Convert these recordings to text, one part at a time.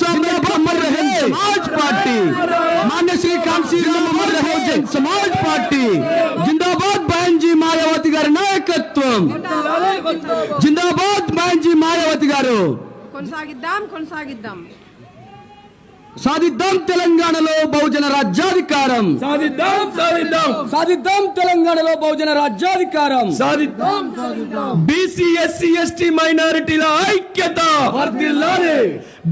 अमर रहे समाज पार्टी, मान्य श्री कांसी राम अमर रहे जन समाज पार्टी, जिंदाबाद बहन जी मायावती गारी नायकत्వం, जिंदाबाद बहन जी मायावती गारू కొనసాగిద్దాం సాధిద్దాం తెలంగాణలో బహుజన రాజ్యాధికారం, సాధిద్దాం తెలంగాణలో బహుజన రాజ్యాధికారం, బీసీ ఎస్సీ ఎస్టీ మైనారిటీల ఐక్యత వర్ధిల్లాలి,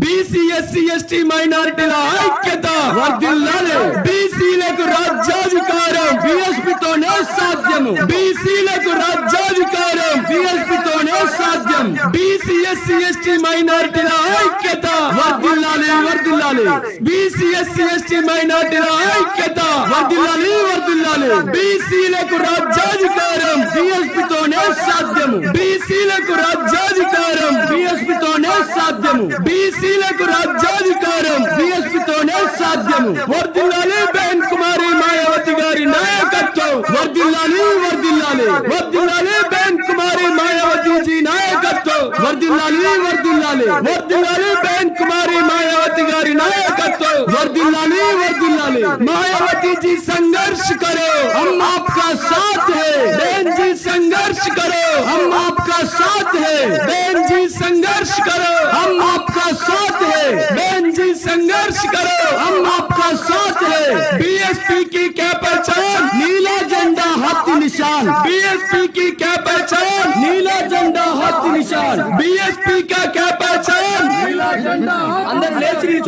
బీసీ ఎస్సీ ఎస్టీ మైనారిటీల ఐక్యత వర్ధిల్లాలి, బీసీలకు రాజ్యాధికారం బీఎస్పీతోనే సాధ్యం, బీసీలకు రాజ్యాధికారం బీఎస్పీతోనే సాధ్యం, బీసీ ఎస్సీ ఎస్టీ మైనారిటీల ఐక్యత వర్ధిల్లాలి వర్ధిల్లాలి, బీసీ ఎస్సీ ఎస్టీ మైనారిటీల ఐక్యత వర్ధిల్లాలి వర్ధిల్లాలి, బీసీలకు రాజ్యాధికారం బీఎస్పీతోనే సాధ్యం, బీసీలకు రాజ్యాధికారం బీఎస్పీతోనే సాధ్యం, బీసీలకు రాజ్యాధికారం బీఎస్పీతోనే సాధ్యం, వర్ధిల్లాలి బెన్ కుమారి మాయావతి గారి నాయకత్వం, వర్ధిల్లాలి వర్ధిల్లాలి, వర్ధిల్లాలి బెన్ కుమారి మాయావతి జీ నాయకత్వం, వర్ధిల్లాలి వర్ధిల్లాలి, వర్ధిల్లాలి బెన్ కుమారి మాయావతి గారి नायकत्व वर्धिल्लाली वर्धिल्लाली, मायावती जी संघर्ष करो हम आपका साथ है, बहन जी संघर्ष करो हम आपका साथ है, बहन जी संघर्ष करो हम आपका साथ है, बहन जी संघर्ष करो हम आपका साथ है, बीएसपी की क्या पहचान नीला झंडा हाथी निशान, बीएसपी की क्या पहचान नीला झंडा हाथी निशान, बीएसपी का क्या पहचान नीला झंडा, अंदर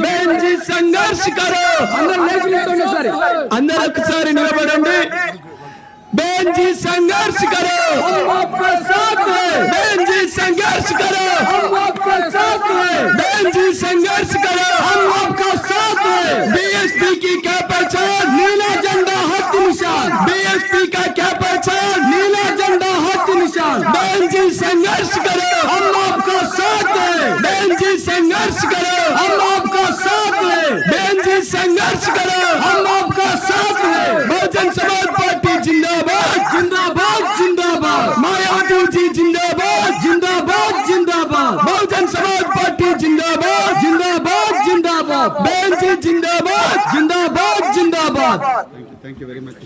बहन जी संघर्ष करो, अंदर ఒకసారి నిలబడండి, बहन जी संघर्ष करो हम आपका साथ है, बहन जी संघर्ष करो हम आपका साथ है, बहन जी संघर्ष करो हम आपका साथ है, बीएसपी की क्या पहचान नीला झंडा हाथी निशान, बीएसपी का क्या पहचान नीला झंडा हाथी निशान, बहन जी संघर्ष करो हम आपका साथ है, बहन जी संघर्ष करो हम आपका साथ है, बहन जी संघर्ष करो हम आपका साथ है, बहुजन समाज पार्टी जिंदाबाद जिंदाबाद जिंदाबाद, मायावती जी जिंदाबाद जिंदाबाद जिंदाबाद, बहुजन समाज पार्टी जिंदाबाद जिंदाबाद जिंदाबाद, बहन जी जिंदाबाद जिंदाबाद जिंदाबाद। Thank you very much.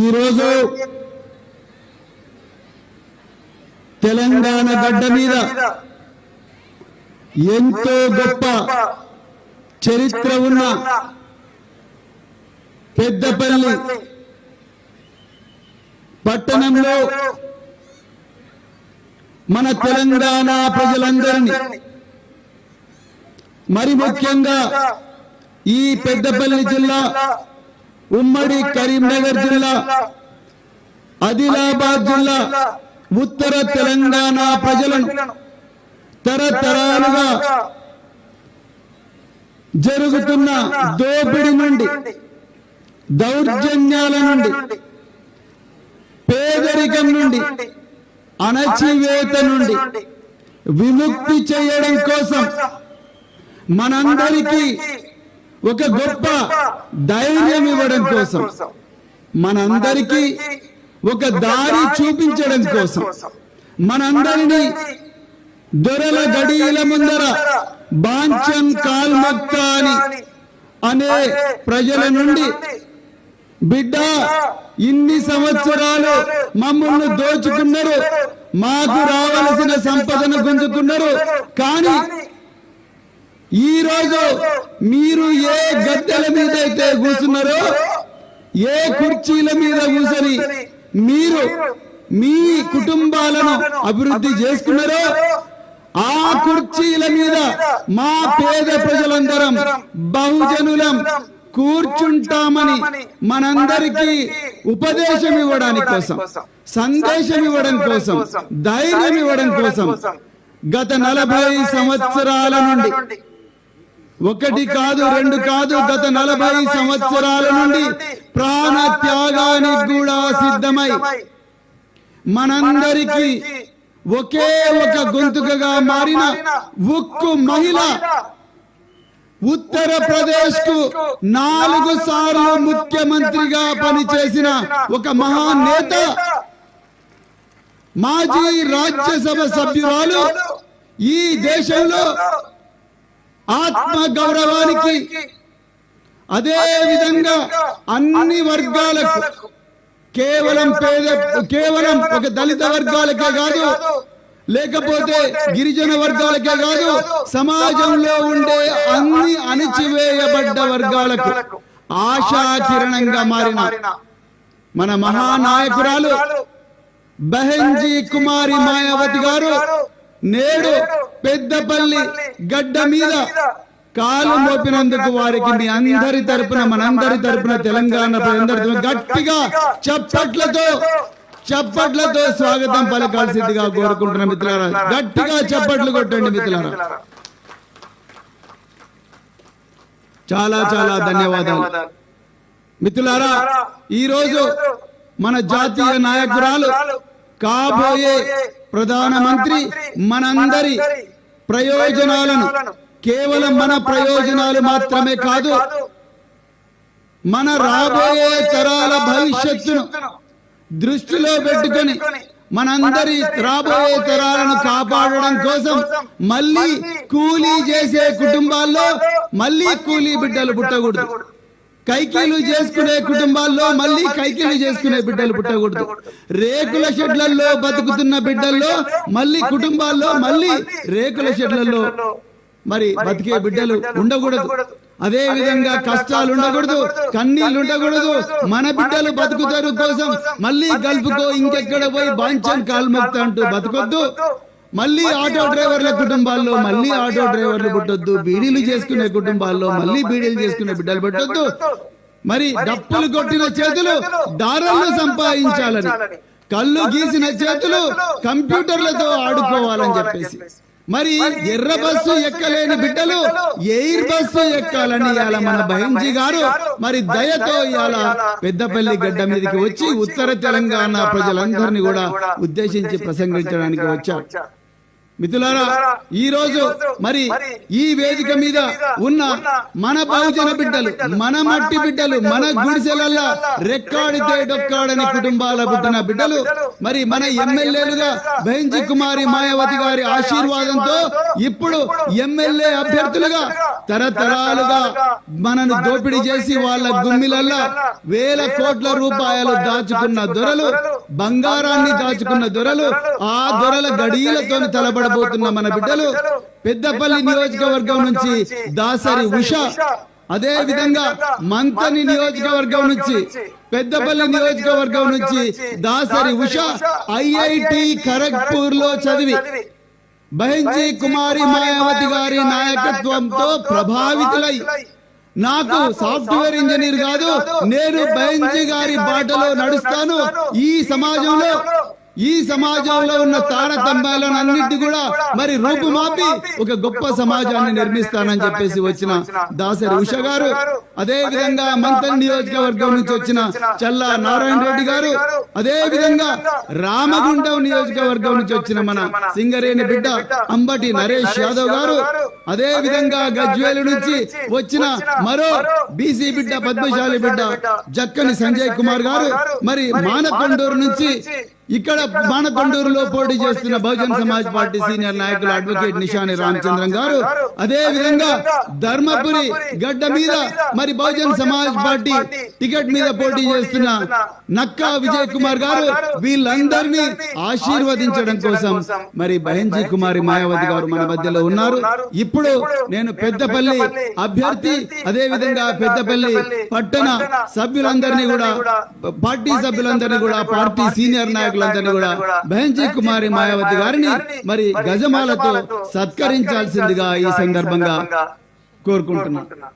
ఈరోజు తెలంగాణ గడ్డ మీద ఎంతో గొప్ప చరిత్ర ఉన్న పెద్దపల్లి పట్టణంలో మన తెలంగాణ ప్రజలందరినీ మరి ముఖ్యంగా ఈ పెద్దపల్లి జిల్లా, ఉమ్మడి కరీంనగర్ జిల్లా, ఆదిలాబాద్ జిల్లా, ఉత్తర తెలంగాణ ప్రజలను తరతరాలుగా జరుగుతున్న దోపిడి నుండి, దౌర్జన్యాల నుండి, పేదరికం నుండి, అణచివేత నుండి విముక్తి చేయడం కోసం మనందరికీ ఒక గొప్ప ధైర్యం ఇవ్వడం కోసం, మనందరికీ ఒక దారి చూపించడం కోసం, మనందరినీ దొరల గడియల ముందర బాంచన్ కాల్మక్త అనే ప్రజల నుండి, బిడ్డ ఇన్ని సంవత్సరాలు మమ్మల్ని దోచుకున్నారు, మాకు రావలసిన సంపదను గుంజుకున్నారు, కానీ ఈ రోజు మీరు ఏ గద్దెల మీద అయితే కూర్చున్నారో, ఏ కుర్చీల మీద కూర్చొని మీరు మీ కుటుంబాలను అభివృద్ధి చేసుకున్నారో, ఆ కుర్చీల మీద మా పేద ప్రజలందరం బహుజనులం కూర్చుంటామని మనందరికీ ఉపదేశం ఇవ్వడానికి కోసం, సందేశం ఇవ్వడం కోసం, ధైర్యం ఇవ్వడం కోసం గత 40 సంవత్సరాల నుండి, ఒకటి కాదు రెండు కాదు, గత 40 సంవత్సరాల నుండి ప్రాణ త్యాగానికి కూడా సిద్ధమై మనందరికీ ఒకే ఒక గొంతుకగా మారిన ఉక్కు మహిళ, ఉత్తరప్రదేశ్ కు 4 సార్లు ముఖ్యమంత్రిగా పనిచేసిన ఒక మహానేత, మాజీ రాజ్యసభ సభ్యురాలు, ఈ దేశంలో ఆత్మ గౌరవానికి, అదే విధంగా అన్ని వర్గాలకు, కేవలం ఒక దళిత వర్గాలకే కాదు, లేకపోతే గిరిజన వర్గాలకే కాదు, సమాజంలో ఉండే అన్ని అణచివేయబడ్డ వర్గాలకు ఆశాకిరణంగా మారిన మన మహానాయకురాలు బహెన్జీ కుమారి మాయావతి గారు నేడు పెద్దపల్లి గడ్డ మీద కాలు మోపినందుకు వారికి మీ అందరి తరపున, మనందరి తరపున, తెలంగాణ ప్రజలందరి గట్టిగా చప్పట్లతో స్వాగతం పలకాల్సిందిగా కోరుకుంటున్న మిత్రులారా, గట్టిగా చప్పట్లు కొట్టండి మిత్రులారా. చాలా చాలా ధన్యవాదాలు మిత్రులారా. ఈరోజు మన జాతీయ నాయకురాలు, కాబోయే ప్రధానమంత్రి మనందరి ప్రయోజనాలను, కేవలం మన ప్రయోజనాలు మాత్రమే కాదు, మన రాబోయే తరాల భవిష్యత్తును దృష్టిలో పెట్టుకొని మనందరి రాబోయే తరాలను కాపాడడం కోసం మళ్ళీ కూలీ చేసే కుటుంబాల్లో మళ్ళీ కూలీ బిడ్డలు పుట్టకూడదు, కైకీలు చేసుకునే కుటుంబాల్లో మళ్ళీ కైకీలు చేసుకునే బిడ్డలు పుట్టకూడదు, రేకుల షెడ్లలో బతుకుతున్న బిడ్డల్లో మళ్ళీ కుటుంబాల్లో మళ్ళీ రేకుల షెడ్లలో మరి బతికే బిడ్డలు ఉండకూడదు. అదే విధంగా కష్టాలు ఉండకూడదు, కన్నీళ్లు ఉండకూడదు. మన బిడ్డలు బతుకుతారు కోసం మళ్ళీ గల్ఫ్కో ఇంకెక్కడ పోయి బాంచన్ కాల్మక్త అంటూ బతకొద్దు. మళ్ళీ ఆటో డ్రైవర్ల కుటుంబాల్లో మళ్ళీ ఆటో డ్రైవర్లు పుట్టొద్దు, బీడీలు చేసుకునే కుటుంబాల్లో మళ్ళీ బీడీలు చేసుకునే బిడ్డలు పుట్టొద్దు. మరి డప్పులు కొట్టిన చేతులు దారాలను సంపాదించాలని, కళ్ళు గీసిన చేతులు కంప్యూటర్లతో ఆడుకోవాలని చెప్పేసి, మరి ఎర్ర బస్సు ఎక్కలేని బిడ్డలు ఎయిర్ బస్సు ఎక్కాలని ఇవాళ మన బహెన్జీ గారు మరి దయతో ఇవాళ పెద్దపల్లి గడ్డ మీదకి వచ్చి ఉత్తర తెలంగాణ ప్రజలందరినీ కూడా ఉద్దేశించి ప్రసంగించడానికి వచ్చారు. మిత్రులారా, ఈ రోజు మరి ఈ వేదిక మీద ఉన్న మన బహుజన బిడ్డలు, మన మట్టి బిడ్డలు, మన గుడిసెలల్లా రెక్కాడితే డొక్కాడని కుటుంబాల పుట్టిన బిడ్డలు మరి మన ఎమ్మెల్యేలుగా బహెన్జీ కుమారి మాయావతి గారి ఆశీర్వాదంతో ఇప్పుడు ఎమ్మెల్యే అభ్యర్థులుగా తరతరాలుగా మనను దోపిడీ చేసి వాళ్ళ గుమ్మిలల్లా వేల కోట్ల రూపాయలు దాచుకున్న దొరలు, బంగారాన్ని దాచుకున్న దొరలు, ఆ దొరల గడియలతో తలబడబోతున్న మన బిడ్డలు పెద్దపల్లి నియోజకవర్గం నుంచి దాసరి ఉష, అదే విధంగా మంతని నియోజకవర్గం నుంచి, పెద్దపల్లి నియోజకవర్గం నుంచి దాసరి ఉష ఐఐటి ఖరగ్పూర్ లో చదివి బహెంజీ కుమారి మాయావతి గారి నాయకత్వంతో ప్రభావితులై నాకు సాఫ్ట్వేర్ ఇంజనీర్ కాదు, నేను బహెంజీ గారి బాటలో నడుస్తాను, ఈ సమాజంలో ఉన్న తారతమ్యాలను అన్నిటి కూడా మరి రూపుమాపి ఒక గొప్ప సమాజాన్ని నిర్మిస్తానని చెప్పేసి వచ్చిన దాసరి ఉష గారు, అదే విధంగా మంతన్ నియోజకవర్గం నుంచి వచ్చిన చల్లా నారాయణ రెడ్డి గారు, అదే విధంగా రామగుండం నియోజకవర్గం నుంచి వచ్చిన మన సింగరేణి బిడ్డ అంబటి నరేష్ యాదవ్ గారు, అదే విధంగా గజ్వేలు నుంచి వచ్చిన మరో బీసీ బిడ్డ పద్మశాలి బిడ్డ జక్కని సంజయ్ కుమార్ గారు, మరి మానకొండూరు నుంచి ఇక్కడ మానకొండూరులో పోటీ చేస్తున్న బహుజన్ సమాజ్ పార్టీ సీనియర్ నాయకులు అడ్వకేట్ నిషాని రామచంద్రన్ గారు, అదే విధంగా ధర్మపురి గడ్డ మీద మరి బహుజన్ సమాజ్ పార్టీ టికెట్ మీద పోటీ చేస్తున్న నక్కా విజయ్ కుమార్ గారు, వీళ్ళందరినీ ఆశీర్వదించడం కోసం మరి బహెంజీ కుమారి మాయావతి గారు మన మధ్యలో ఉన్నారు. ఇప్పుడు నేను పెద్దపల్లి అభ్యర్థి, అదే విధంగా పెద్దపల్లి పట్టణ సభ్యులందరినీ కూడా, పార్టీ సభ్యులందరినీ కూడా, పార్టీ సీనియర్ నాయకులందరినీ కూడా బహెంజీ కుమారి మాయావతి గారిని మరి గజమాలతో సత్కరించాల్సిందిగా ఈ సందర్భంగా కోరుకుంటున్నాను.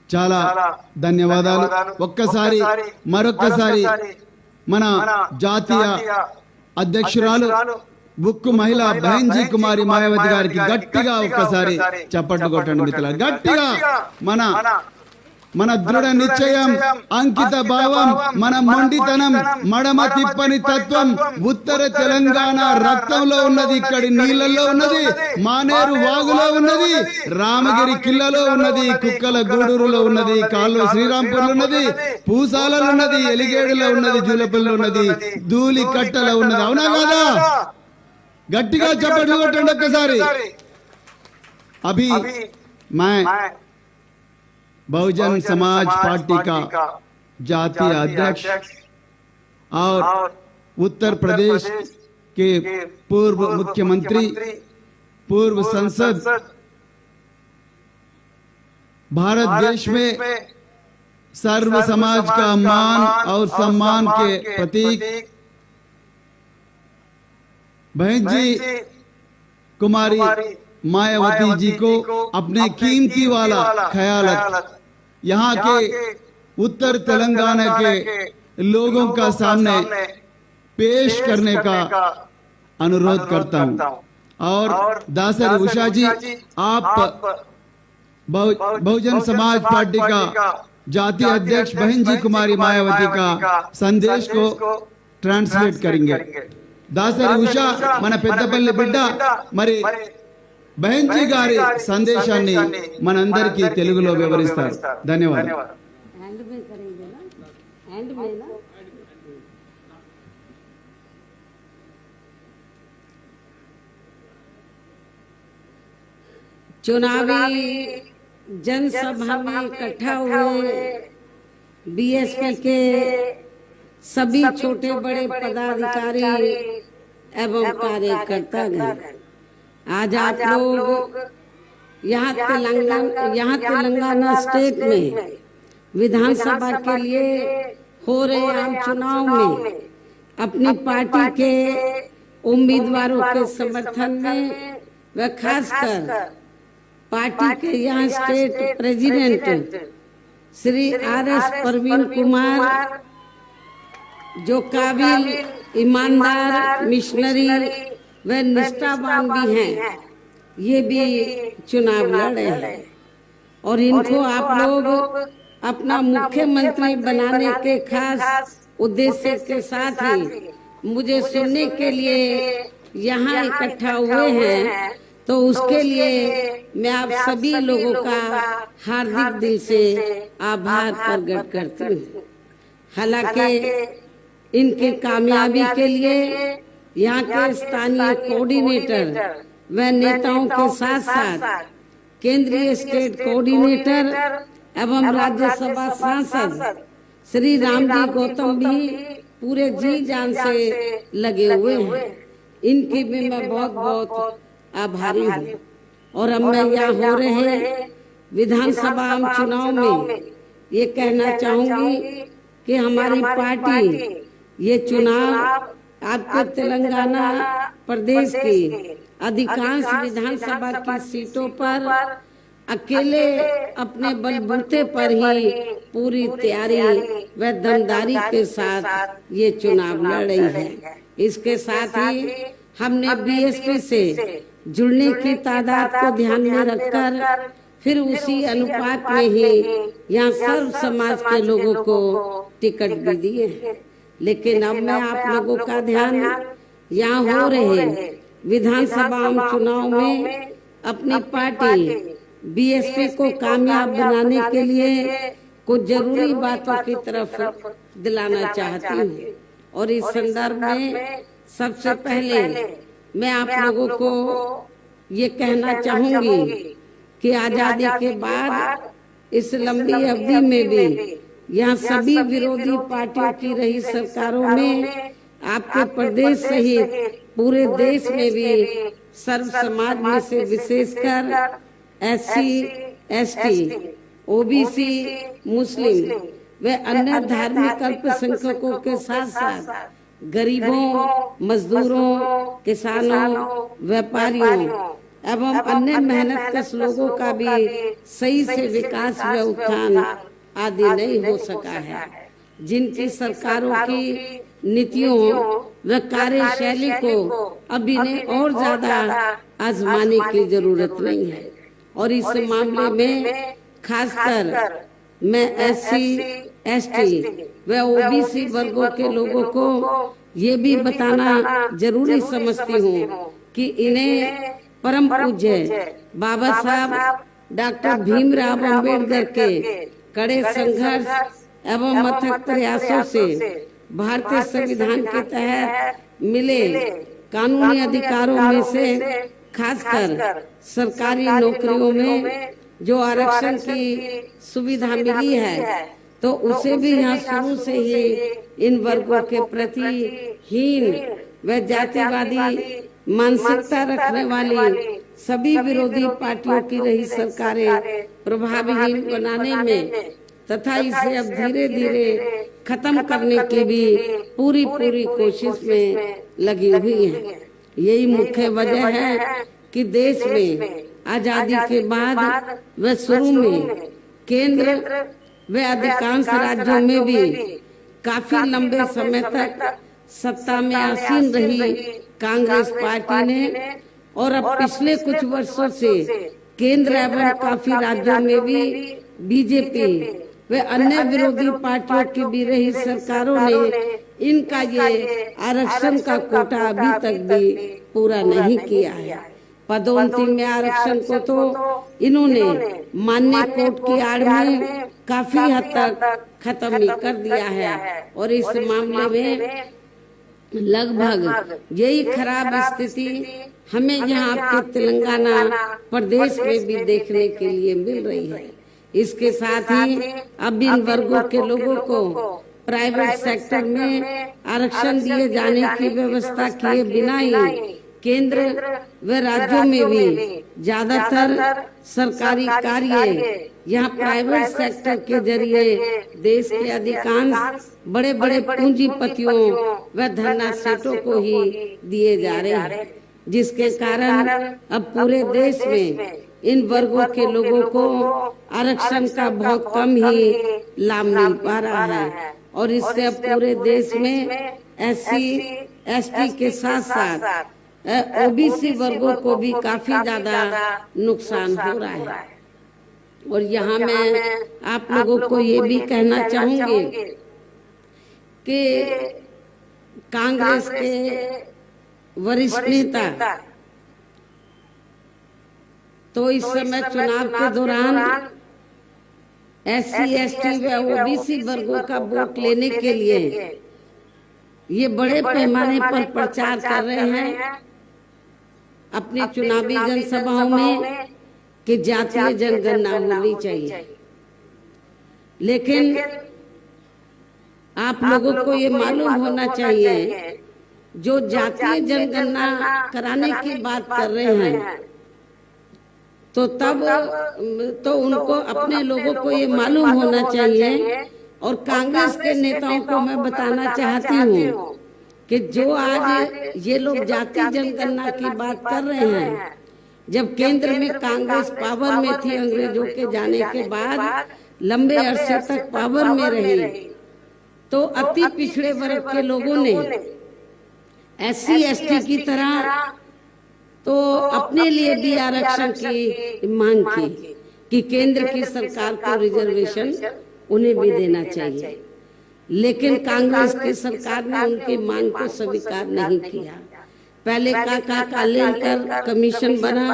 చాలా ధన్యవాదాలు. ఒక్కసారి మరొక్కసారి మన జాతీయ అధ్యక్షురాలు ఉక్కు మహిళ బహెంజీ కుమారి మాయావతి గారికి గట్టిగా ఒక్కసారి చప్పట్లు కొట్టండి మిత్రులారా. గట్టిగా మన దృఢ నిశ్చయం, అంకిత భావం, మన మొండితనం, మడమ తిప్పని తత్వం ఉత్తర తెలంగాణ రక్తంలో ఉన్నది, ఇక్కడి నీళ్లలో ఉన్నది, మానేరు వాగులో ఉన్నది, రామగిరి కిల్లలో ఉన్నది, కుక్కల గూడూరులో ఉన్నది, కాళ్ళు శ్రీరాంపూర్లో ఉన్నది, పూసాలలో ఉన్నది, ఎలిగేడులో ఉన్నది, జూలపల్లిలో ఉన్నది, ధూళి కట్టలో ఉన్నది. అవునా కాదా? గట్టిగా చప్పట్లు కొట్టండి ఒక్కసారి. అభి मैं बहुजन समाज पार्टी का जातीय अध्यक्ष और उत्तर प्रदेश के पूर्व मुख्यमंत्री, पूर्व संसद, भारत देश में सर्व समाज का मान और सम्मान के प्रतीक बहनजी कुमारी मायावती जी को अपने कीमती वाला ख्याल यहाँ के उत्तर तेलंगाना के लोगों का सामने पेश करने का अनुरोध करता हूँ। और दासरी उषा जी, आप बहुजन समाज पार्टी का जातीय अध्यक्ष बहनजी कुमारी मायावती का संदेश को ट्रांसलेट करेंगे. दासरी उषा మన పెద్దపల్లి బిడ్డ మరి బహెంజీ గారి సందేశాన్ని మనందరికీ తెలుగులో వివరిస్తారు. ధన్యవాదాలు. चुनावी जनसभा में इकट्ठा हुए बीएसपी के सभी छोटे बड़े पदाधिकारी एवं कार्यकर्तागण, आज आप लोग यहाँ तेलंगाना स्टेट में विधानसभा के लिए हो रहे आम चुनाव में अपनी पार्टी के उम्मीदवारों के समर्थन में व खासकर पार्टी के यहाँ state president Shri RS Praveen Kumar, जो काबिल, ईमानदार, मिशनरी व निष्ठावान भी हैं, ये भी चुनाव लड़ रहे हैं और इनको आप लोग अपना मुख्यमंत्री बनाने के खास उद्देश्य के साथ ही मुझे सुनने के लिए यहाँ इकट्ठा हुए हैं। तो उसके लिए मैं आप सभी लोगों का हार्दिक दिल से आभार प्रकट करती हूँ। हालांकि इनकी कामयाबी के लिए यहाँ के स्थानीय कोऑर्डिनेटर व नेताओं के साथ साथ केंद्रीय स्टेट कोऑर्डिनेटर एवं राज्यसभा सांसद श्री रामजी गौतम भी पूरे जी जान से लगे हुए हैं। इनकी भी मैं बहुत बहुत आभारी हूँ। और अब मैं यहाँ हो रहे विधानसभा आम चुनाव में ये कहना चाहूंगी कि हमारी पार्टी ये चुनाव आपके तेलंगाना प्रदेश की अधिकांश विधानसभा की सीटों पर अकेले अपने बलबूते पर ही पूरी तैयारी व दमदारी के साथ ये चुनाव लड़ रही है। इसके साथ ही हमने BSP से जुड़ने की तादाद को ध्यान में रखकर फिर उसी अनुपात में ही यहाँ सर्व समाज के लोगों को टिकट भी दिए हैं। लेकिन अब मैं आप लोगों का ध्यान यहाँ हो रहे विधानसभा आम चुनाव में अपनी पार्टी BSP को कामयाब बनाने के लिए कुछ जरूरी बातों की तरफ दिलाना चाहती हूँ। और इस संदर्भ में सबसे पहले मैं आप लोगों को ये कहना चाहूंगी कि आजादी के बाद इस लंबी अवधि में भी यहाँ सभी विरोधी पार्टियों की रही सरकारों में आपके प्रदेश सहित पूरे देश में भी सर्व समाज में से विशेषकर SC, ST, OBC, मुस्लिम व अन्य धार्मिक अल्पसंख्यकों के साथ साथ गरीबों, मजदूरों, किसानों, व्यापारियों एवं अन्य मेहनतकश लोगों का भी सही से विकास व उत्थान आदि नहीं हो सका है। जिनकी सरकारों की नीतियों व कार्यशैली को अब इन्हें और ज्यादा आजमाने की जरूरत नहीं है। और इस मामले में खासकर मैं SC, ST व OBC वर्गों के लोगों को ये भी बताना जरूरी समझती हूँ कि इन्हें परम पूज्य बाबा साहब डॉक्टर भीमराव अंबेडकर के कड़े संघर्ष एवं अथक प्रयासों से भारतीय संविधान के तहत मिले कानूनी अधिकारों में से खासकर सरकारी नौकरियों में जो आरक्षण की सुविधा मिली है, तो उसे भी यहाँ शुरू से ही इन वर्गों के प्रति हीन व जातिवादी मानसिकता रखने वाली सभी विरोधी पार्टियों की रही सरकारें प्रभावहीन बनाने में तथा इसे अब धीरे धीरे खत्म करने की भी पूरी कोशिश में लगी हुई है। यही मुख्य वजह है कि देश में आजादी के बाद व शुरू में केंद्र व अधिकांश राज्यों में भी काफी लंबे समय तक सत्ता में आसीन रही कांग्रेस पार्टी ने और अब पिछले कुछ वर्षों से केंद्र एवं काफी राज्यों में भी बीजेपी व अन्य विरोधी पार्टियों की भी रही सरकारों ने इनका ये आरक्षण का कोटा अभी तक भी पूरा नहीं किया है। पदोन्नति में आरक्षण को तो इन्होंने मान्य कोर्ट की आड़ में काफी हद तक खत्म ही कर दिया है। और इस मामले में लगभग यही खराब स्थिति हमें यहाँ आपके तेलंगाना प्रदेश में भी देखने के लिए मिल रही है। इसके साथ ही अब इन वर्गों के लोगों को प्राइवेट सेक्टर में आरक्षण दिए जाने की व्यवस्था किए बिना ही केंद्र व राज्यों में भी ज्यादातर सरकारी कार्य यहाँ प्राइवेट सेक्टर के जरिए देश के अधिकांश बड़े बड़े पूंजीपतियों व धनराशियों को ही दिए जा रहे हैं, जिसके कारण अब पूरे देश में इन वर्गों के लोगों को आरक्षण का बहुत कम ही लाभ मिल पा रहा है और इससे अब पूरे देश में SC/ST के साथ साथ OBC वर्गों को भी काफी ज्यादा नुकसान हो रहा है। और यहाँ मैं आप लोगों को ये भी कहना चाहूंगी कि कांग्रेस के वरिष्ठ नेता तो इस समय चुनाव के दौरान SC/ST व OBC वर्गों का वोट लेने के लिए ये बड़े पैमाने पर प्रचार कर रहे हैं अपनी चुनावी जनसभाओं में कि जातीय जनगणना होनी चाहिए। लेकिन आप लोगों को ये मालूम होना चाहिए जो जातीय जनगणना कराने की बात कर रहे हैं तो तब तो उनको अपने लोगों को ये मालूम होना चाहिए। और कांग्रेस के नेताओं को मैं बताना चाहती हूँ कि जो आज ये लोग जातीय जनगणना की बात कर रहे हैं, जब केंद्र में कांग्रेस पावर में थी अंग्रेजों के जाने के बाद लंबे अरसे तक पावर में रही, तो अति पिछड़े वर्ग के लोगों ने SC/ST की तरह तो अपने लिए भी आरक्षण की मांग की कि केंद्र की सरकार को रिजर्वेशन उन्हें भी देना चाहिए। लेकिन कांग्रेस की सरकार ने उनकी मांग को स्वीकार नहीं किया। पहले कालेलकर कमीशन बना,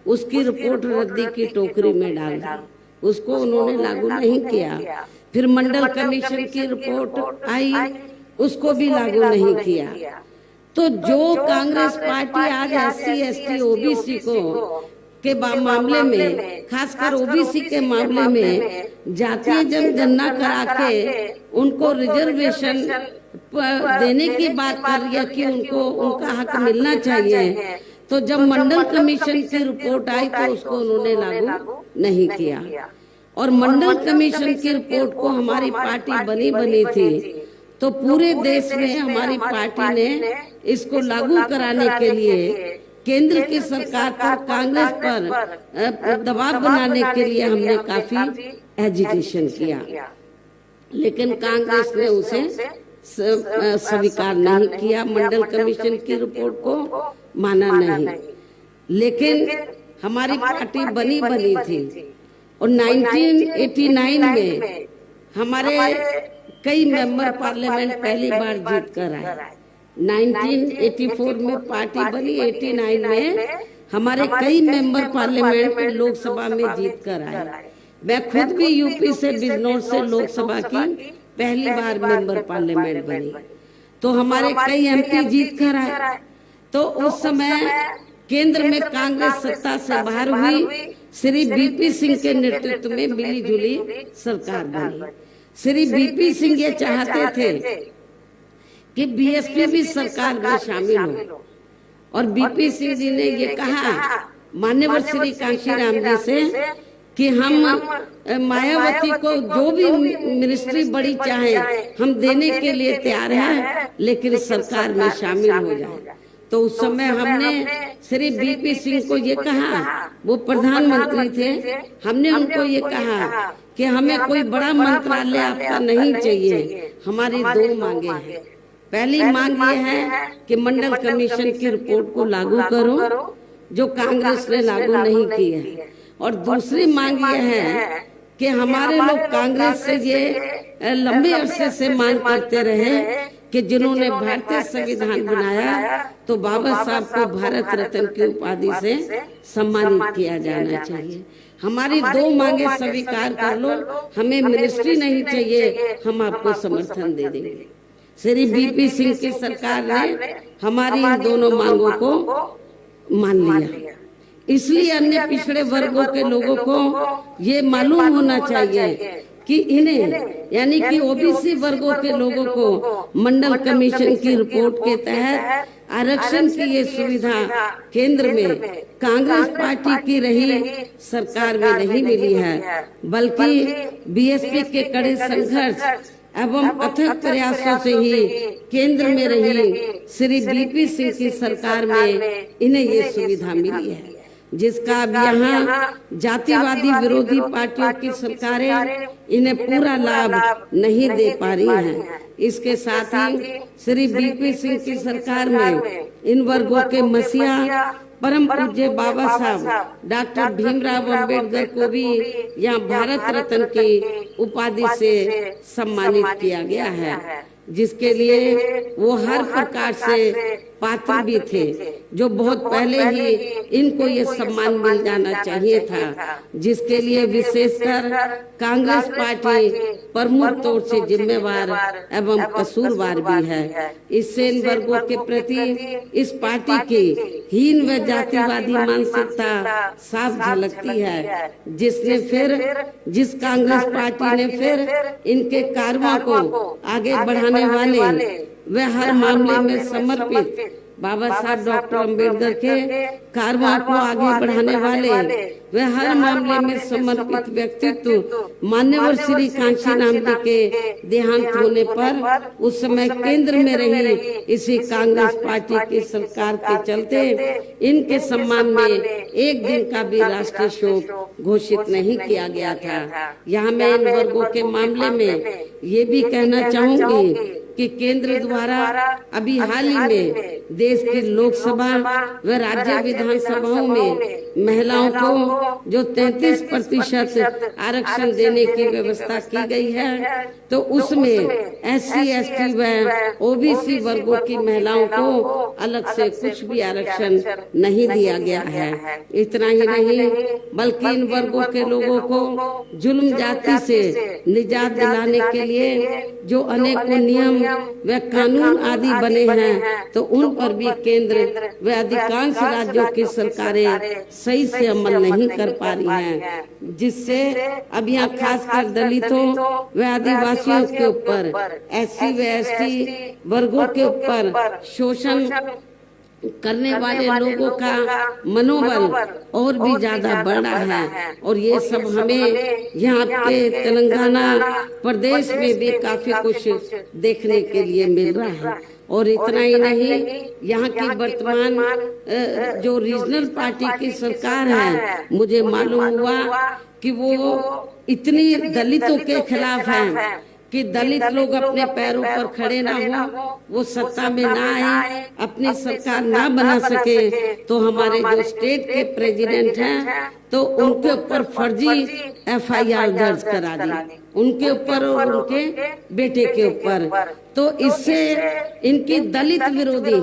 उसकी रिपोर्ट रद्दी की टोकरी में डाल दी, उसको उन्होंने लागू नहीं किया। फिर मंडल कमीशन की रिपोर्ट आई, उसको भी लागू नहीं किया। तो जो कांग्रेस पार्टी आज SC/ST OBC को के मामले में, खासकर OBC के मामले में जातीय जनगणना करा के उनको रिजर्वेशन देने की बात कर रही है कि उनको उनका हक मिलना चाहिए, तो जब मंडल कमीशन की रिपोर्ट आई तो उसको उन्होंने लागू नहीं किया। और मंडल कमीशन की रिपोर्ट को हमारी पार्टी बनी थी तो पूरे देश में हमारी पार्टी ने इसको लागू कराने के लिए केंद्र की सरकार पर, कांग्रेस पर दबाव बनाने के लिए हमने काफी एजिटेशन किया, लेकिन कांग्रेस ने उसे स्वीकार नहीं किया, मंडल कमीशन की रिपोर्ट को माना नहीं। लेकिन हमारी पार्टी बनी थी और 1989 में हमारे कई मेंबर पार्लियामेंट पहली बार जीत कर आए। 1984 में पार्टी बनी, 89 में हमारे कई मेंबर पार्लियामेंट लोकसभा में जीत कर आए। मैं खुद भी यूपी से, बिजनौर से लोकसभा की पहली बार मेंबर पार्लियामेंट बनी, तो हमारे कई MP जीत कर आए। तो उस समय केंद्र में कांग्रेस सत्ता से बाहर हुई, श्री BP सिंह के नेतृत्व में मिली जुली सरकार बनी। श्री BP सिंह ये चाहते थे कि BSP भी सरकार में शामिल हो, और BP सिंह जी ने ये कहा मान्यवर श्री कांशीराम जी से कि हम मायावती को जो भी मिनिस्ट्री बड़ी चाहे हम देने के लिए तैयार हैं, लेकिन सरकार में शामिल हो जाए। तो उस समय हमने श्री BP सिंह को ये कहा, वो प्रधानमंत्री थे, हमने उनको ये कहा कि हमें कोई बड़ा मंत्रालय आपका नहीं चाहिए, हमारी दो मांगे हैं। पहली मांग ये है कि मंडल कमीशन की रिपोर्ट को लागू करो, जो कांग्रेस ने लागू नहीं की है, और दूसरी मांग ये है कि हमारे लोग कांग्रेस से ये लंबे अरसे से मांग करते रहे कि जिन्होंने भारतीय संविधान बनाया तो बाबा साहब को भारत रत्न की उपाधि से सम्मानित किया जाना चाहिए। हमारी दो मांगे स्वीकार कर लो, हमें मिनिस्ट्री नहीं चाहिए, हम आपको समर्थन दे देंगे। श्री BP सिंह की सरकार ने हमारी इन दोनों मांगों को मान लिया। इसलिए अन्य पिछड़े वर्गों के लोगों को ये मालूम होना चाहिए कि इन्हें यानी कि ओबीसी वर्गों के लोगों को मंडल कमीशन की रिपोर्ट के तहत आरक्षण की ये सुविधा केंद्र में कांग्रेस पार्टी की रही सरकार में नहीं मिली है, बल्कि बीएसपी के कड़े संघर्ष एवं अथक प्रयासों से ही केंद्र में रही श्री बीपी सिंह की सरकार में इन्हें ये सुविधा मिली है, जिसका अब यहाँ जातिवादी विरोधी पार्टियों की सरकारें इन्हें पूरा लाभ नहीं दे पा रही हैं। इसके साथ ही श्री बीपी सिंह की सरकार में इन वर्गों के मसीहा परम पूज्य बाबा साहब डॉक्टर भीमराव अंबेडकर को भी यहाँ भारत रत्न की उपाधि से सम्मानित किया गया है, जिसके लिए वो हर प्रकार से पात्र भी थे, जो बहुत पहले ही इनको ये सम्मान मिल जाना चाहिए था, जिसके लिए विशेषकर कांग्रेस पार्टी प्रमुख तौर से जिम्मेवार एवं कसूरवार भी है। इससे इन वर्गों के प्रति इस पार्टी की हीन व जातिवादी मानसिकता साफ झलकती है, जिस कांग्रेस पार्टी ने फिर इनके कारवां को आगे बढ़ाने वाले वे हर मामले में समर्पित बाबा साहब डॉक्टर अंबेडकर के कारवां को आगे बढ़ाने वाले वे हर मामले में समर्पित व्यक्तित्व मान्यवर श्री कांशी नामदेव के देहांत होने पर उस समय केंद्र में रही इसी कांग्रेस पार्टी की सरकार के चलते इनके सम्मान में एक दिन का भी राष्ट्रीय शोक घोषित नहीं किया गया था। यहाँ मैं इन वर्गों के मामले में ये भी कहना चाहूंगी कि केंद्र द्वारा अभी हाल ही में देश की लोकसभा व राज्य विधानसभाओं में महिलाओं को जो 33% आरक्षण देने की व्यवस्था की गई है, तो उसमें एससी, एसटी व ओबीसी वर्गों की महिलाओं को अलग से कुछ भी आरक्षण नहीं दिया गया है। इतना ही नहीं बल्कि इन वर्गों के लोगों को जुल्म जाति से निजात दिलाने के लिए जो अनेकों नियम व कानून आदि बने हैं, तो उन पर भी केंद्र व अधिकांश राज्यों की सरकारें सही से अमल नहीं कर पा रही हैं, जिससे अब यहाँ खासकर दलितों व आदिवासियों के ऊपर, एससी व एसटी वर्गों के ऊपर शोषण करने वाले लोगों का मनोबल और भी ज्यादा बढ़ रहा है। और ये सब हमें यहाँ के तेलंगाना प्रदेश में भी काफी कुछ देखने के लिए मिल रहा है। और इतना ही नहीं, यहाँ की वर्तमान जो रीजनल पार्टी की सरकार है, मुझे मालूम हुआ कि वो इतनी दलितों के खिलाफ है कि दलित लोग अपने पैरों पर खड़े ना हो, वो सत्ता में ना आए, अपनी सरकार ना बना सके, तो हमारे जो स्टेट के प्रेसिडेंट हैं तो उनके ऊपर फर्जी एफआईआर दर्ज करा दी, उनके ऊपर और उनके बेटे के ऊपर। तो इससे इनकी दलित विरोधी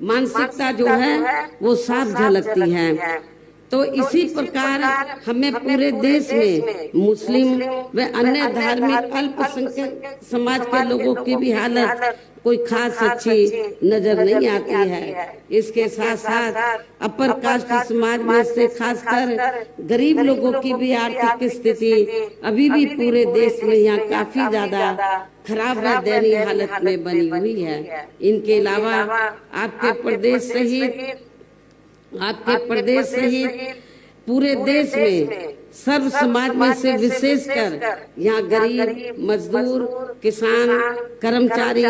मानसिकता जो है वो साफ झलकती है। तो इसी प्रकार हमें पूरे देश में मुस्लिम व अन्य धार्मिक अल्पसंख्यक समाज के लोगों की भी हालत कोई खास अच्छी नजर नहीं आती है। इसके साथ साथ अपर कास्ट समाज में से खासकर गरीब लोगों की भी आर्थिक स्थिति अभी भी पूरे देश में यहाँ काफी ज्यादा खराब व दयनीय हालत में बनी हुई है। इनके अलावा आपके प्रदेश सहित पूरे देश में सर्व समाज में से विशेषकर यहाँ गरीब, मजदूर, किसान, कर्मचारी,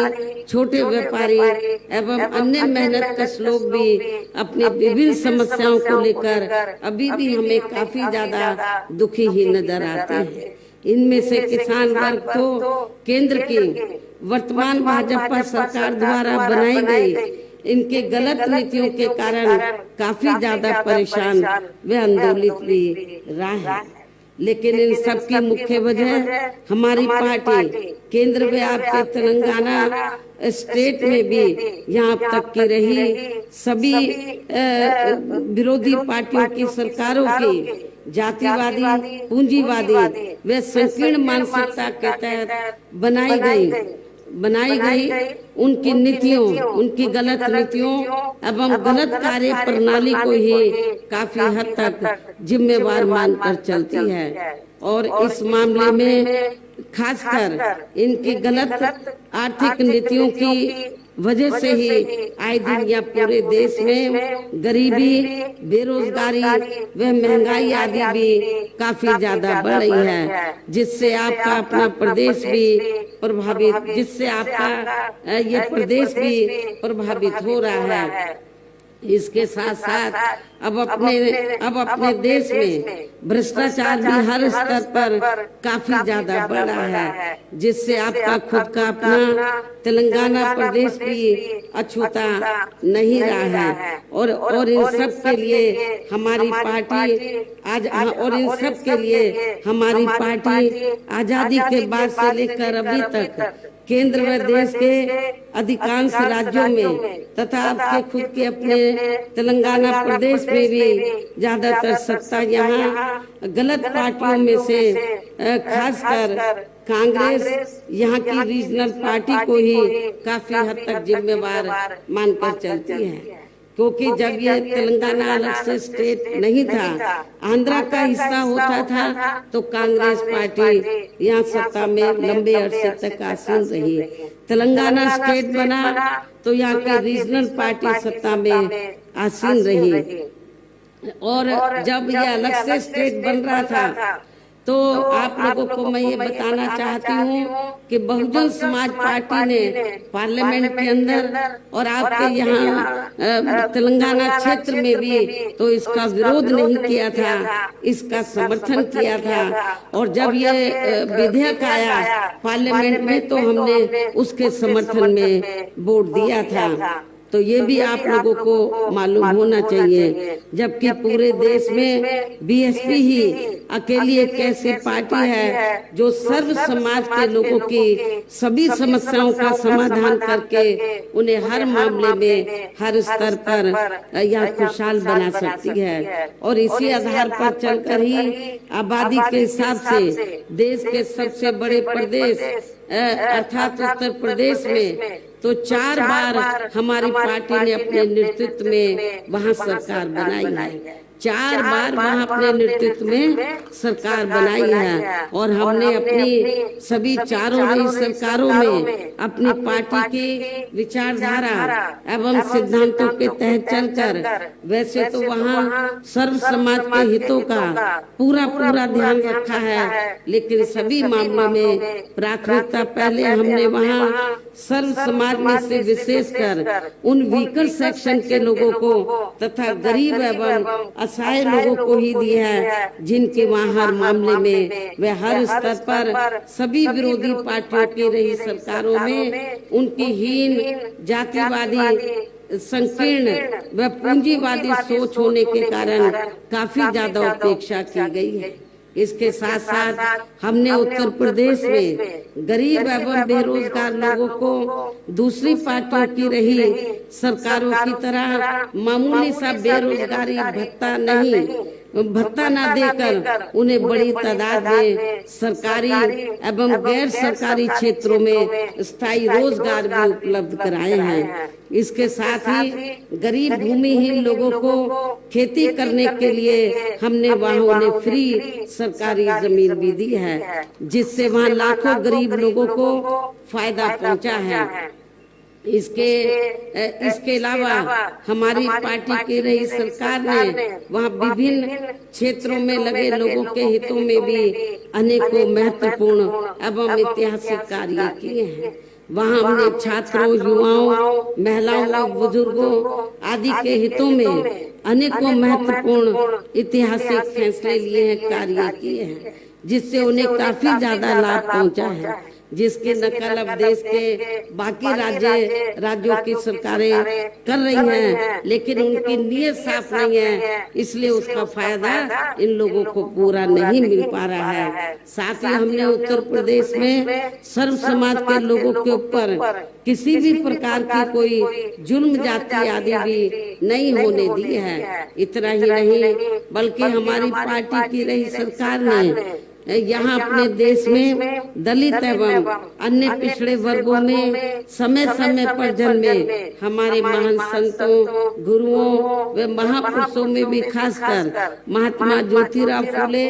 छोटे व्यापारी एवं अन्य मेहनतकश लोग भी अपनी विभिन्न समस्याओं को लेकर अभी भी हमें काफी ज्यादा दुखी ही नजर आते हैं। इनमें से किसान वर्ग तो केंद्र की वर्तमान भाजपा सरकार द्वारा बनाई गई इनके गलत नीतियों के कारण काफी ज्यादा परेशान व आंदोलित भी रहा है। लेकिन इन सब की मुख्य वजह हमारी पार्टी केंद्र में आपके तेलंगाना स्टेट में भी यहाँ तक की रही सभी विरोधी पार्टियों की सरकारों की जातिवादी, पूंजीवादी व संकीर्ण मानसिकता के तहत बनाई गई उनकी नीतियों, उनकी गलत नीतियों एवं गलत कार्य प्रणाली को ही काफी हद तक जिम्मेवार मानकर चलती है। और इस मामले में खासकर इनकी गलत आर्थिक नीतियों की वजह से ही आए दिन या पूरे देश में गरीबी, बेरोजगारी व महंगाई आदि भी काफी ज्यादा बढ़ रही है, जिससे आपका अपना प्रदेश भी प्रभावित ये प्रदेश भी प्रभावित हो रहा है। इसके साथ साथ अब अपने देश में भ्रष्टाचार भी हर स्तर पर काफी ज्यादा बढ़ रहा है, जिससे आपका खुद का अपना तेलंगाना प्रदेश भी अछूता नहीं रहा है। और इन सब के लिए हमारी पार्टी आजादी के बाद से लेकर अभी तक केंद्र व देश के अधिकांश राज्यों में तथा आपके खुद के अपने तेलंगाना प्रदेश में भी ज्यादातर सत्ता यहाँ गलत पार्टियों में से खासकर कांग्रेस यहाँ की रीजनल पार्टी को ही काफी हद तक जिम्मेवार मानकर चलती है, क्योंकि जब ये तेलंगाना अलग से स्टेट नहीं था, आंध्रा का हिस्सा होता था, तो कांग्रेस पार्टी यहाँ सत्ता में लंबे अरसे तक आसीन रही। तेलंगाना स्टेट बना तो यहाँ की रीजनल पार्टी सत्ता में आसीन रही। और जब ये अलग से स्टेट बन रहा था तो आप लोगों को मैं ये बताना चाहती हूँ कि बहुजन समाज पार्टी ने पार्लियामेंट के अंदर और आपके यहाँ तेलंगाना क्षेत्र में भी तो इसका विरोध नहीं किया था, इसका समर्थन किया था। और जब ये विधेयक आया पार्लियामेंट में तो हमने उसके समर्थन में वोट दिया था। तो ये भी आप लोगों को मालूम होना चाहिए, जबकि पूरे देश में बीएसपी ही अकेली एक ऐसी पार्टी है जो सर्व समाज के लोगों की सभी समस्याओं का समाधान करके उन्हें हर मामले में हर स्तर पर यह खुशहाल बना सकती है। और इसी आधार पर चलकर ही आबादी के हिसाब से देश के सबसे बड़े प्रदेश अर्थात उत्तर प्रदेश में तो 4 बार हमारी पार्टी ने अपने नेतृत्व में वहाँ सरकार बनाई है। 4 बार वहाँ अपने नेतृत्व में सरकार बनाई है। और हमने अपनी सभी चारों नई सरकारों में अपनी पार्टी की विचारधारा एवं सिद्धांतों के तहत चलकर वैसे तो वहाँ सर्व समाज के हितों का पूरा ध्यान रखा है, लेकिन सभी मामलों में प्राथमिकता पहले हमने वहाँ सर्व समाज में से विशेषकर उन वीकर सेक्शन के लोगों को तथा गरीब एवं असहाय लोगों को ही दी है, जिनके वहाँ हर मामले में वे हर स्तर पर सभी विरोधी पार्टियों की रही सरकारों में उनकी हीन, जातिवादी, संकीर्ण व पूंजीवादी सोच होने के कारण काफी ज्यादा उपेक्षा की गई है। इसके साथ साथ हमने उत्तर प्रदेश में गरीब एवं बेरोजगार लोगों को दूसरी पार्टियों की रही सरकारों की तरह मामूली सा बेरोजगारी भत्ता न देकर उन्हें बड़ी तादाद में सरकारी एवं गैर सरकारी क्षेत्रों में स्थायी रोजगार भी उपलब्ध कराए हैं। इसके साथ ही गरीब भूमिहीन लोगों को खेती करने के लिए हमने वहाँ उन्हें फ्री सरकारी जमीन भी दी है, जिससे वहाँ लाखों गरीब लोगों को फायदा पहुँचा है। इसके अलावा हमारी पार्टी की रही सरकार ने वहाँ विभिन्न क्षेत्रों में लगे लोगों के हितों में भी अनेकों महत्वपूर्ण एवं ऐतिहासिक कार्य किए हैं। वहाँ हमने छात्रों, युवाओं, महिलाओं, बुजुर्गों आदि के हितों में अनेकों महत्वपूर्ण ऐतिहासिक फैसले लिए हैं, कार्य किए हैं, जिससे उन्हें काफी ज्यादा लाभ पहुँचा है, जिसके नकल अब देश के बाकी राज्यों की सरकारें कर रही हैं, लेकिन उनकी नीयत साफ नहीं है, इसलिए उसका फायदा इन लोगों को पूरा नहीं मिल पा रहा है। साथ ही हमने उत्तर प्रदेश में सर्व समाज के लोगों के ऊपर किसी भी प्रकार की कोई जुल्म जाति आदि भी नहीं होने दी है। इतना ही नहीं बल्कि हमारी पार्टी की रही सरकार ने यहाँ अपने देश में दलित एवं अन्य पिछड़े वर्गों में समय समय पर जन्मे हमारे महान संतों, गुरुओं व महापुरुषों में भी खासकर महात्मा ज्योतिराव फुले,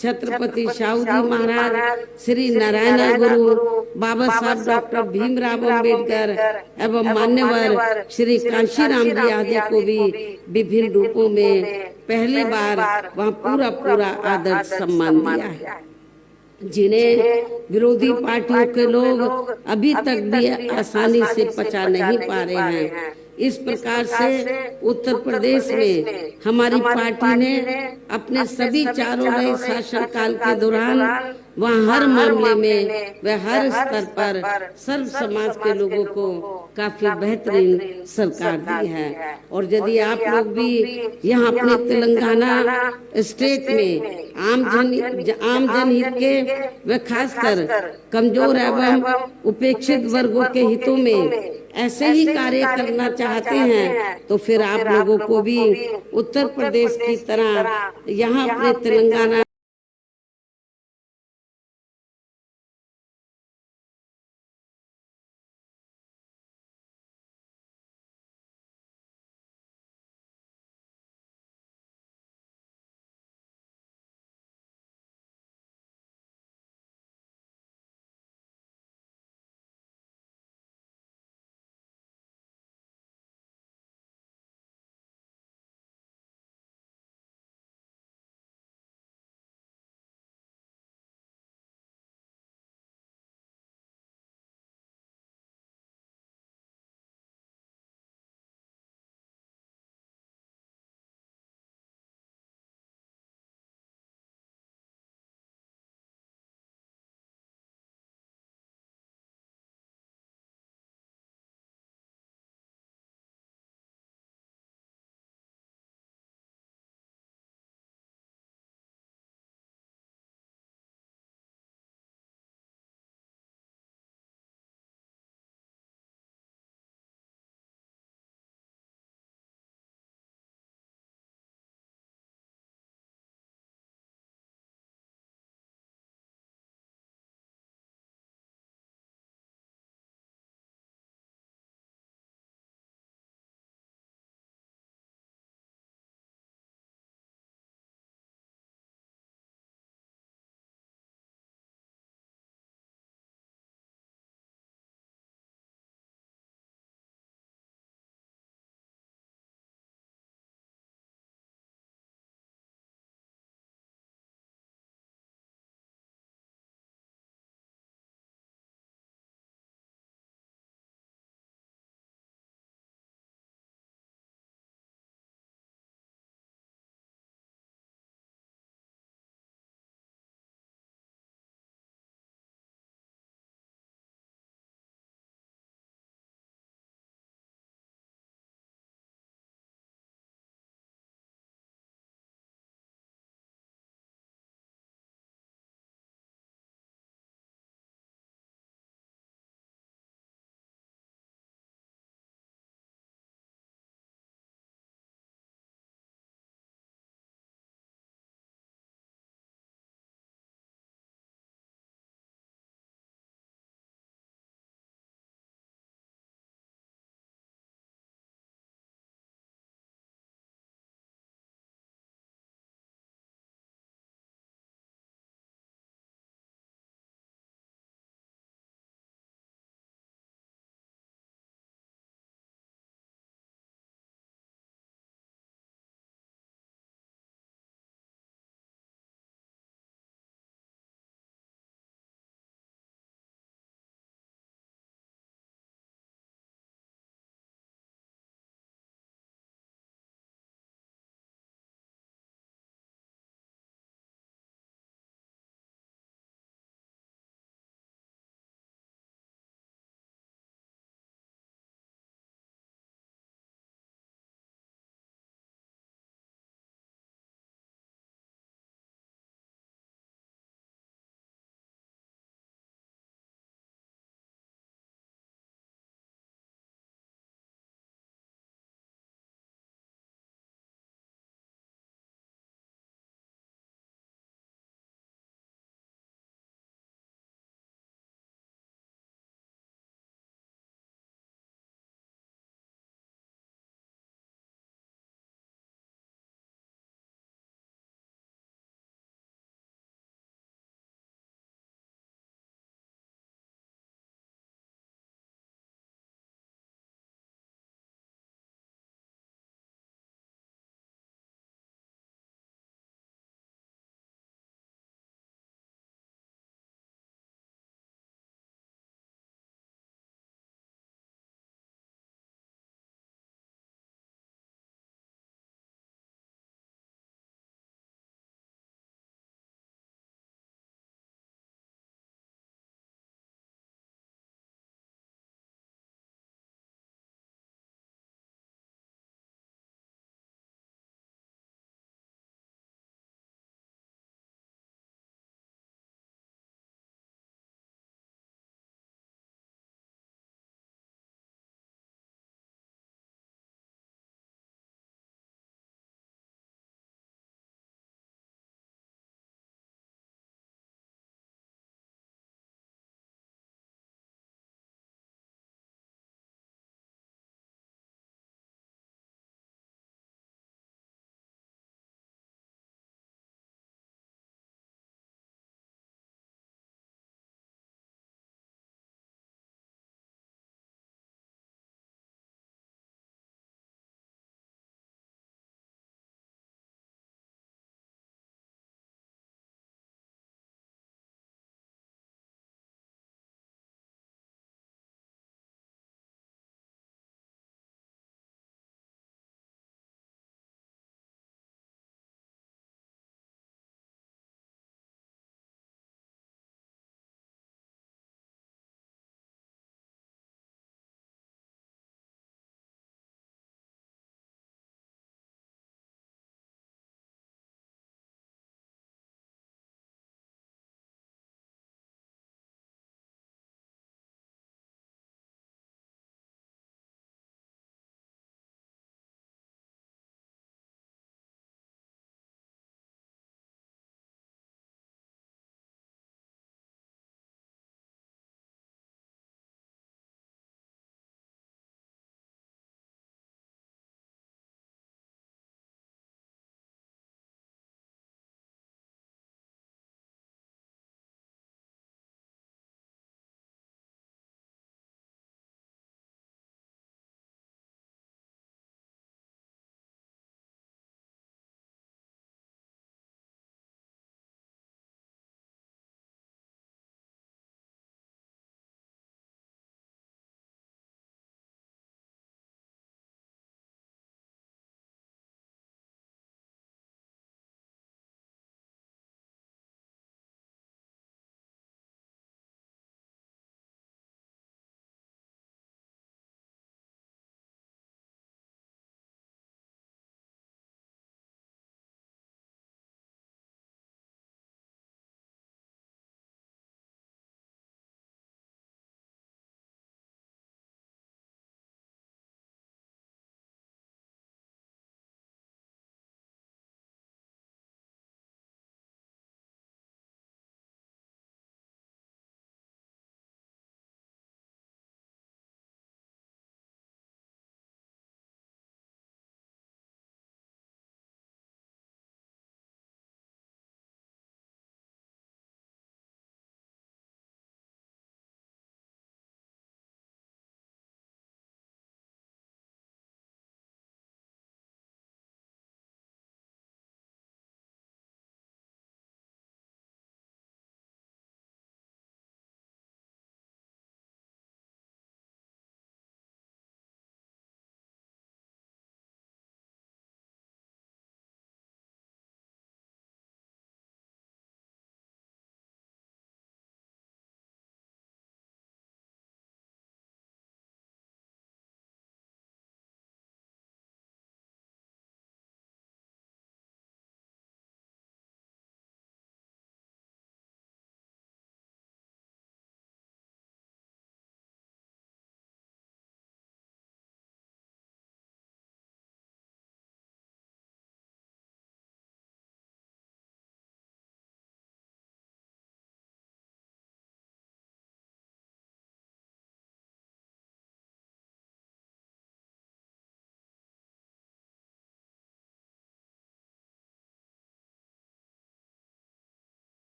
छत्रपति शाहू जी महाराज, श्री नारायण गुरु, बाबा साहब डॉक्टर भीमराव अम्बेडकर एवं मान्यवर श्री कांशीराम जी आदि को भी विभिन्न रूपों में पहली बार वहाँ पूरा आदर सम्मान दिया है, जिन्हें विरोधी पार्टियों के लोग अभी तक भी आसानी से पचा नहीं पा रहे हैं। इस प्रकार से उत्तर प्रदेश में हमारी पार्टी ने अपने सभी चारों नए शासन काल के दौरान वहाँ हर मामले में व हर स्तर पर सर्व समाज के लोगों को काफी बेहतरीन सरकार दी है। और यदि आप लोग भी यहाँ अपने तेलंगाना स्टेट में आम जनहित के व खासकर कमजोर एवं उपेक्षित वर्गों के हितों में ऐसे ही कार्य करना चाहते हैं तो फिर आप लोगों को भी उत्तर प्रदेश की तरह यहाँ अपने तेलंगाना